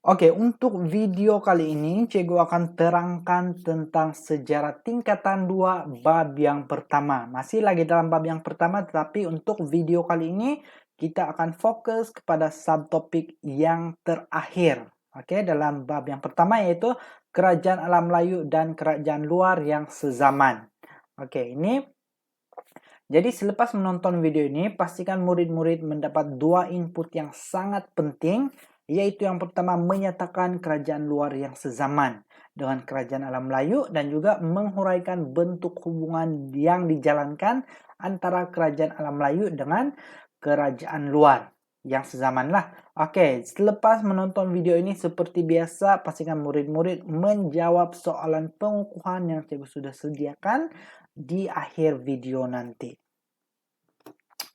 Oke, untuk video kali ini Cikgu akan terangkan tentang sejarah tingkatan 2 bab yang pertama. Masih lagi dalam bab yang pertama, tetapi untuk video kali ini kita akan fokus kepada subtopik yang terakhir. Oke, dalam bab yang pertama yaitu kerajaan alam Melayu dan kerajaan luar yang sezaman. Oke, jadi selepas menonton video ini, pastikan murid-murid mendapat dua input yang sangat penting, yaitu yang pertama menyatakan kerajaan luar yang sezaman dengan kerajaan alam Melayu dan juga menghuraikan bentuk hubungan yang dijalankan antara kerajaan alam Melayu dengan kerajaan luar yang sezaman lah. Oke, selepas menonton video ini seperti biasa, pastikan murid-murid menjawab soalan pengukuhan yang Cikgu sudah sediakan di akhir video nanti.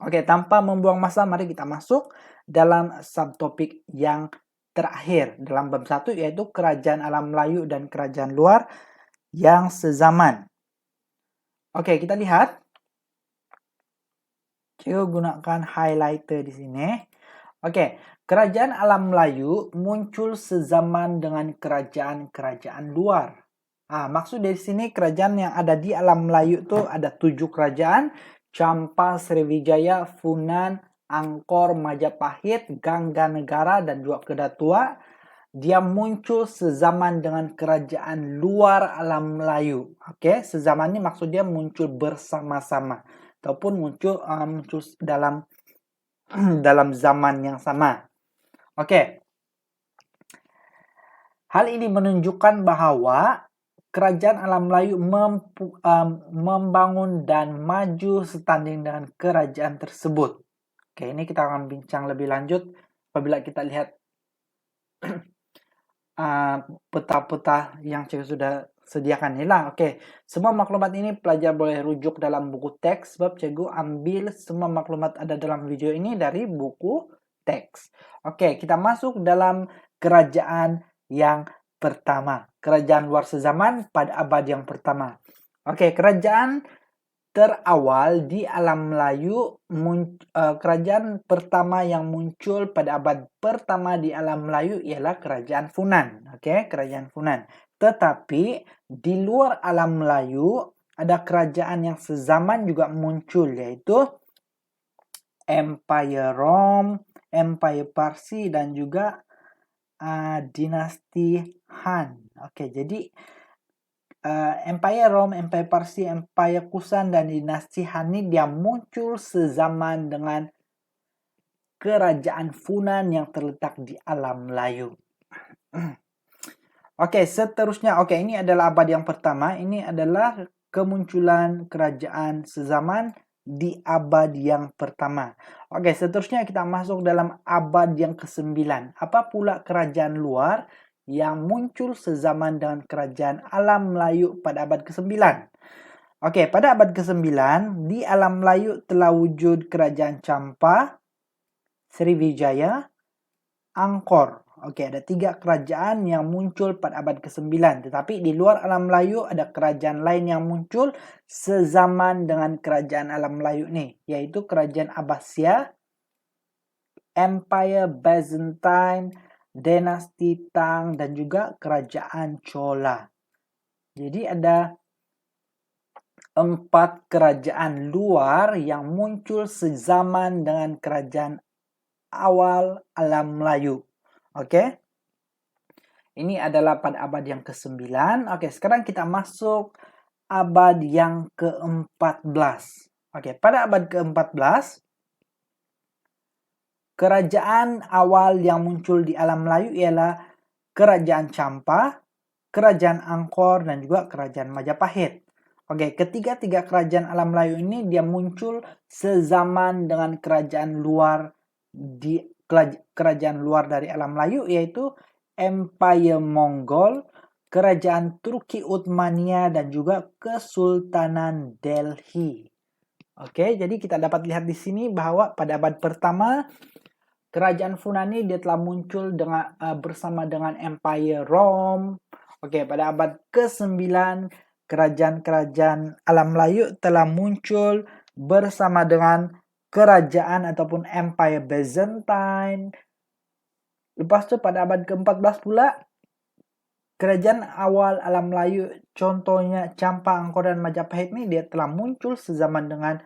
Oke, tanpa membuang masa, mari kita masuk dalam subtopik yang terakhir dalam bab 1, yaitu kerajaan alam Melayu dan kerajaan luar yang sezaman. Oke, kita lihat. Coba gunakan highlighter di sini. Oke, kerajaan alam Melayu muncul sezaman dengan kerajaan-kerajaan luar. Maksud dari sini kerajaan yang ada di alam Melayu itu ada 7 kerajaan: Champa, Sriwijaya, Funan, Angkor, Majapahit, Gangganegara, dan juga Kedatua. Dia muncul sezaman dengan kerajaan luar alam Melayu. Oke, sezaman ini maksud dia muncul bersama-sama ataupun muncul dalam dalam zaman yang sama. Oke. Hal ini menunjukkan bahwa kerajaan alam Melayu membangun dan maju setanding dengan kerajaan tersebut. Oke, ini kita akan bincang lebih lanjut apabila kita lihat peta-peta yang saya sudah sediakan ini lah. Oke, semua maklumat ini pelajar boleh rujuk dalam buku teks, sebab Cikgu ambil semua maklumat ada dalam video ini dari buku teks. Oke, kita masuk dalam kerajaan yang pertama, kerajaan luar sezaman pada abad yang pertama. Oke, kerajaan terawal di alam Melayu, kerajaan pertama yang muncul pada abad pertama di alam Melayu ialah kerajaan Funan. Oke, kerajaan Funan. Tetapi di luar alam Melayu ada kerajaan yang sezaman juga muncul, yaitu Empire Rome, Empire Parsi, dan juga dinasti Han. Oke, jadi Empire Rome, Empire Parsi, Empire Kusan, dan dinasti Han ini dia muncul sezaman dengan kerajaan Funan yang terletak di alam Melayu. Oke, seterusnya, ini adalah abad yang pertama. Ini adalah kemunculan kerajaan sezaman di abad yang pertama. Oke, seterusnya kita masuk dalam abad yang ke-9. Apa pula kerajaan luar yang muncul sezaman dengan kerajaan alam Melayu pada abad ke-9? Oke, pada abad ke-9 di alam Melayu telah wujud kerajaan Champa, Sriwijaya, Angkor. Oke, ada 3 kerajaan yang muncul pada abad ke-9. Tetapi di luar alam Melayu ada kerajaan lain yang muncul sezaman dengan kerajaan alam Melayu nih, yaitu kerajaan Abbasiyah, Empire Byzantine, dinasti Tang, dan juga kerajaan Chola. Jadi ada 4 kerajaan luar yang muncul sezaman dengan kerajaan awal alam Melayu. Oke. Ini adalah pada abad yang ke-9. Oke, sekarang kita masuk abad yang ke-14. Oke, pada abad ke-14 kerajaan awal yang muncul di alam Melayu ialah kerajaan Champa, kerajaan Angkor, dan juga kerajaan Majapahit. Oke, ketiga-tiga kerajaan alam Melayu ini dia muncul sezaman dengan kerajaan luar dari alam Melayu, yaitu Empire Mongol, kerajaan Turki Uthmaniyah, dan juga Kesultanan Delhi. Oke, jadi kita dapat lihat di sini bahwa pada abad pertama kerajaan Funan ini dia telah muncul bersama dengan Empire Rome. Oke, pada abad ke-9 kerajaan-kerajaan alam Melayu telah muncul bersama dengan kerajaan ataupun Empire Byzantine, Lepas itu pada abad ke-14 pula, kerajaan awal alam Melayu, contohnya Campa, Angkor, dan Majapahit ini dia telah muncul sezaman dengan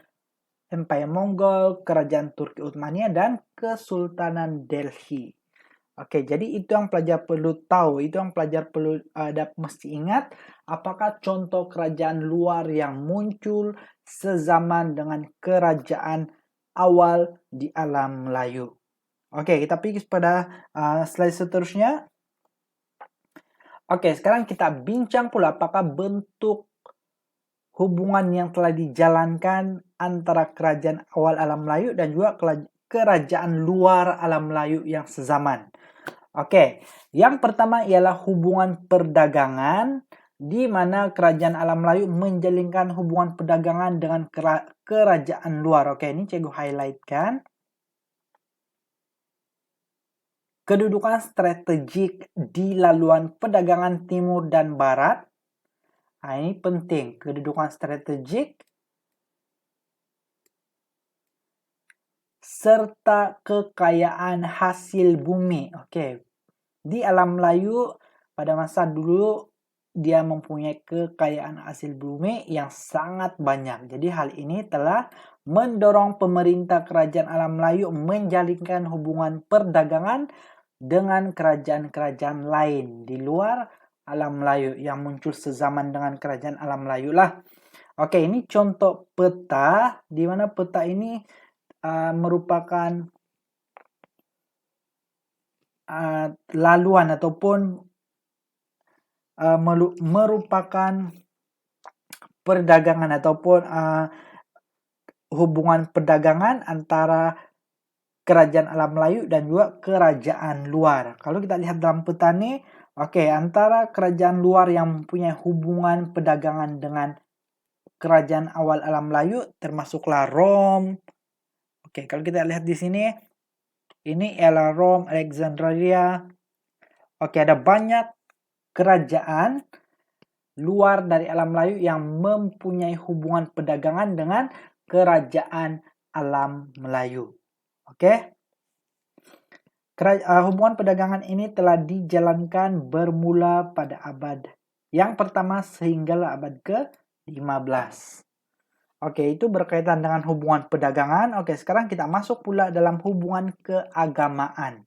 Empire Mongol, Kerajaan Turki Utsmaniyah, dan Kesultanan Delhi. Oke, jadi itu yang pelajar perlu tahu, itu yang pelajar perlu mesti ingat, apakah contoh kerajaan luar yang muncul sezaman dengan kerajaan awal di alam Melayu. Oke, kita pergi pada slide seterusnya. Oke, sekarang kita bincang pula apakah bentuk hubungan yang telah dijalankan antara kerajaan awal alam Melayu dan juga kerajaan luar alam Melayu yang sezaman. Oke, yang pertama ialah hubungan perdagangan, di mana kerajaan alam Melayu menjalinkan hubungan perdagangan dengan kerajaan luar. Oke, ini cikgu highlightkan. Kedudukan strategik di laluan perdagangan timur dan barat. Nah, ini penting, kedudukan strategik serta kekayaan hasil bumi. Oke, di alam Melayu pada masa dulu dia mempunyai kekayaan hasil bumi yang sangat banyak. Jadi hal ini telah mendorong pemerintah kerajaan alam Melayu menjalinkan hubungan perdagangan dengan kerajaan-kerajaan lain di luar alam Melayu yang muncul sezaman dengan kerajaan alam Melayu lah. Oke, ini contoh peta, di mana peta ini merupakan laluan ataupun merupakan perdagangan ataupun hubungan perdagangan antara kerajaan alam Melayu dan juga kerajaan luar. Kalau kita lihat dalam peta ini, oke, antara kerajaan luar yang mempunyai hubungan perdagangan dengan kerajaan awal alam Melayu termasuklah Rom. Oke, kalau kita lihat di sini, ini ialah Rom, Alexandria. Oke, ada banyak kerajaan luar dari alam Melayu yang mempunyai hubungan perdagangan dengan kerajaan alam Melayu. Oke. Hubungan perdagangan ini telah dijalankan bermula pada abad yang pertama sehingga abad ke-15. Oke, itu berkaitan dengan hubungan perdagangan. Oke, sekarang kita masuk pula dalam hubungan keagamaan.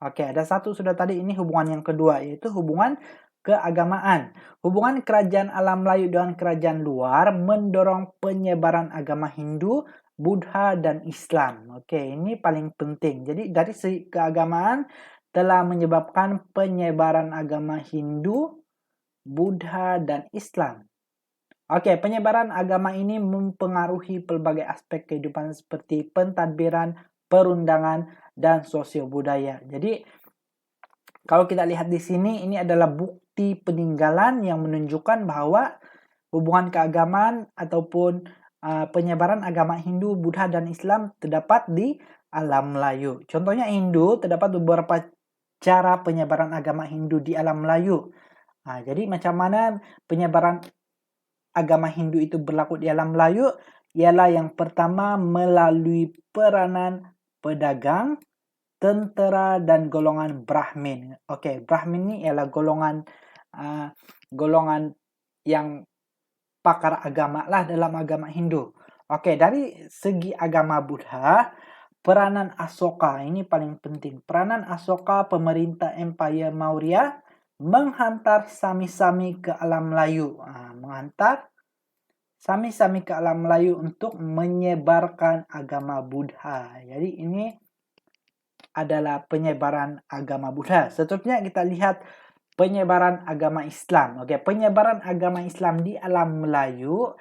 Oke, ada satu sudah tadi, ini hubungan yang kedua, yaitu hubungan keagamaan. Hubungan kerajaan alam Melayu dengan kerajaan luar mendorong penyebaran agama Hindu, Buddha, dan Islam. Oke, ini paling penting. Jadi dari segi keagamaan telah menyebabkan penyebaran agama Hindu, Buddha, dan Islam. Oke, penyebaran agama ini mempengaruhi pelbagai aspek kehidupan seperti pentadbiran, perundangan, dan sosio budaya. Jadi kalau kita lihat di sini, ini adalah bukti peninggalan yang menunjukkan bahwa hubungan keagamaan ataupun penyebaran agama Hindu, Buddha, dan Islam terdapat di alam Melayu. Contohnya Hindu, terdapat beberapa cara penyebaran agama Hindu di alam Melayu. Nah, jadi macam mana penyebaran agama Hindu itu berlaku di alam Melayu? Ialah yang pertama melalui peranan pedagang, tentera, dan golongan Brahmin. Oke, Brahmin ini ialah golongan yang pakar agama lah dalam agama Hindu. Oke, dari segi agama Buddha, peranan Asoka ini paling penting. Peranan Asoka, pemerintah Empire Maurya, menghantar sami-sami ke alam Melayu. Menghantar sami-sami ke alam Melayu untuk menyebarkan agama Buddha. Jadi ini adalah penyebaran agama Buddha. Seterusnya kita lihat penyebaran agama Islam. Oke, penyebaran agama Islam di alam Melayu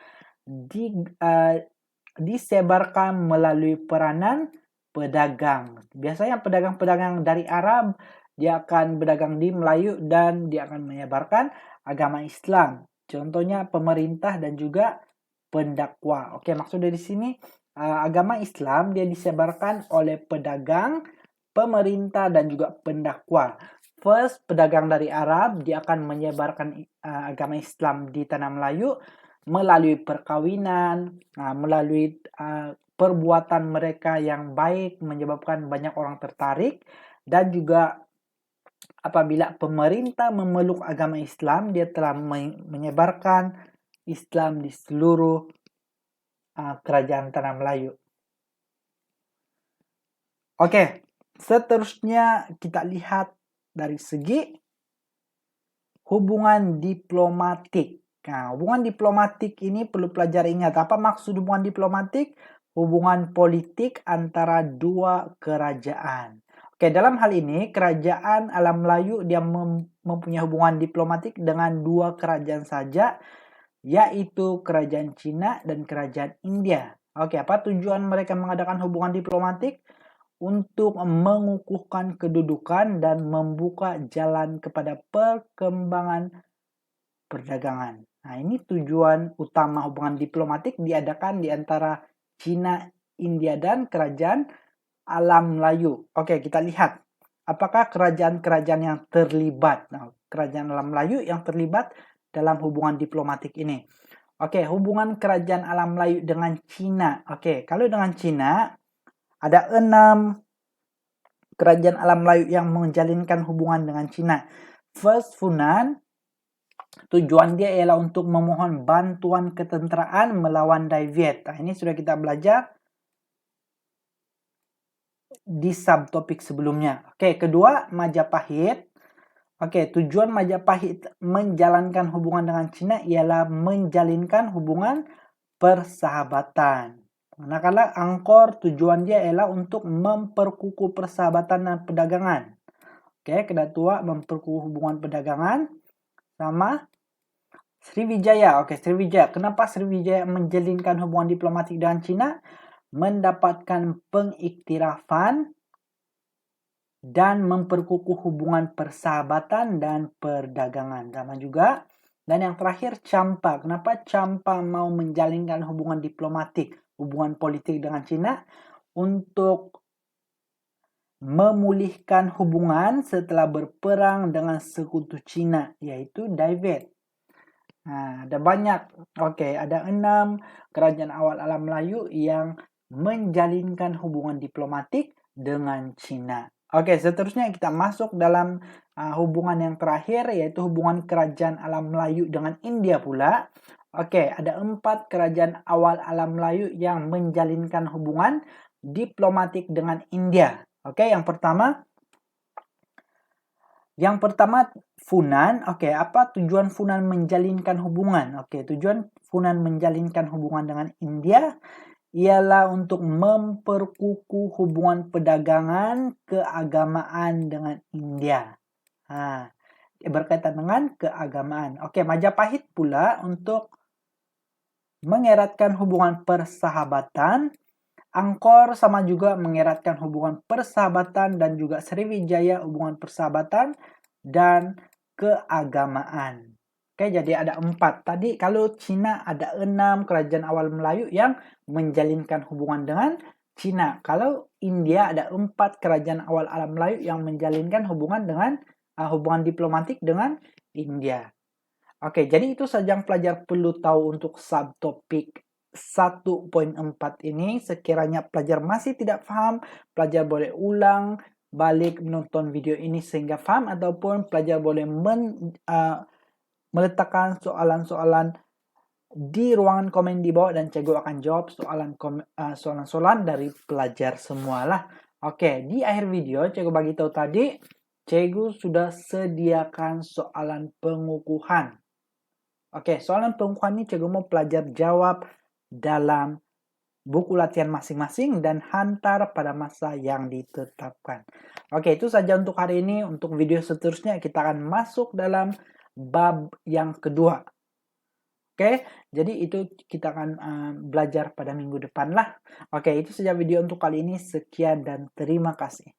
disebarkan melalui peranan pedagang. Biasanya pedagang-pedagang dari Arab, dia akan berdagang di Melayu dan dia akan menyebarkan agama Islam. Contohnya pemerintah dan juga pendakwa. Oke, maksud dari sini agama Islam dia disebarkan oleh pedagang, pemerintah, dan juga pendakwa. First, pedagang dari Arab, dia akan menyebarkan agama Islam di tanah Melayu melalui perkawinan, melalui perbuatan mereka yang baik menyebabkan banyak orang tertarik, dan juga apabila pemerintah memeluk agama Islam, dia telah menyebarkan Islam di seluruh kerajaan Tanah Melayu. Oke, seterusnya kita lihat dari segi hubungan diplomatik. Nah, hubungan diplomatik ini perlu pelajar ingat. Apa maksud hubungan diplomatik? Hubungan politik antara dua kerajaan. Oke, dalam hal ini kerajaan Alam Melayu dia mempunyai hubungan diplomatik dengan dua kerajaan saja, yaitu kerajaan Cina dan kerajaan India. Oke, apa tujuan mereka mengadakan hubungan diplomatik? Untuk mengukuhkan kedudukan dan membuka jalan kepada perkembangan perdagangan. Nah, ini tujuan utama hubungan diplomatik diadakan di antara Cina, India, dan kerajaan Alam Melayu. Oke, kita lihat. Apakah kerajaan-kerajaan yang terlibat? Nah, kerajaan Alam Melayu yang terlibat dalam hubungan diplomatik ini. Oke, hubungan kerajaan Alam Melayu dengan Cina. Oke, kalau dengan Cina, ada 6 kerajaan Alam Melayu yang menjalinkan hubungan dengan Cina. First, Funan. Tujuan dia ialah untuk memohon bantuan ketenteraan melawan Dai Viet. Nah, ini sudah kita belajar di subtopik sebelumnya. Oke, kedua, Majapahit. Oke, tujuan Majapahit menjalankan hubungan dengan Cina ialah menjalinkan hubungan persahabatan. Manakala Angkor tujuan dia ialah untuk memperkukuh persahabatan dan perdagangan. Oke, kedua memperkukuh hubungan perdagangan sama Sriwijaya. Oke, Sriwijaya. Kenapa Sriwijaya menjalinkan hubungan diplomatik dengan Cina? Mendapatkan pengiktirafan dan memperkukuh hubungan persahabatan dan perdagangan. Sama juga. Dan yang terakhir, Champa. Kenapa Champa mau menjalinkan hubungan diplomatik, hubungan politik dengan Cina? Untuk memulihkan hubungan setelah berperang dengan sekutu Cina, yaitu Dai Viet. Nah, ada banyak. Oke, ada 6 kerajaan awal Alam Melayu yang menjalinkan hubungan diplomatik dengan Cina. Oke, seterusnya kita masuk dalam hubungan yang terakhir, yaitu hubungan kerajaan Alam Melayu dengan India pula. Oke, ada 4 kerajaan awal Alam Melayu yang menjalinkan hubungan diplomatik dengan India. Oke, yang pertama Funan. Oke, apa tujuan Funan menjalinkan hubungan? Oke, tujuan Funan menjalinkan hubungan dengan India ialah untuk memperkukuh hubungan perdagangan keagamaan dengan India. Nah, berkaitan dengan keagamaan. Oke, Majapahit pula untuk mengeratkan hubungan persahabatan. Angkor sama juga mengeratkan hubungan persahabatan, dan juga Sriwijaya hubungan persahabatan dan keagamaan. Oke, jadi ada 4. Tadi kalau Cina ada 6 kerajaan awal Melayu yang menjalinkan hubungan dengan Cina. Kalau India ada 4 kerajaan awal Alam Melayu yang menjalinkan hubungan dengan hubungan diplomatik dengan India. Oke, jadi itu saja yang pelajar perlu tahu untuk subtopik 1.4 ini. Sekiranya pelajar masih tidak paham, pelajar boleh ulang balik menonton video ini sehingga paham, ataupun pelajar boleh meletakkan soalan-soalan di ruangan komen di bawah dan Cikgu akan jawab soalan-soalan dari pelajar semualah. Oke, di akhir video Cikgu bagi tahu tadi, Cikgu sudah sediakan soalan pengukuhan. Oke, soalan pengukuhan ini Cikgu mau pelajar jawab dalam buku latihan masing-masing dan hantar pada masa yang ditetapkan. Oke, itu saja untuk hari ini. Untuk video seterusnya kita akan masuk dalam bab yang kedua. Oke, jadi itu kita akan belajar pada minggu depan lah. Oke, itu saja video untuk kali ini. Sekian dan terima kasih.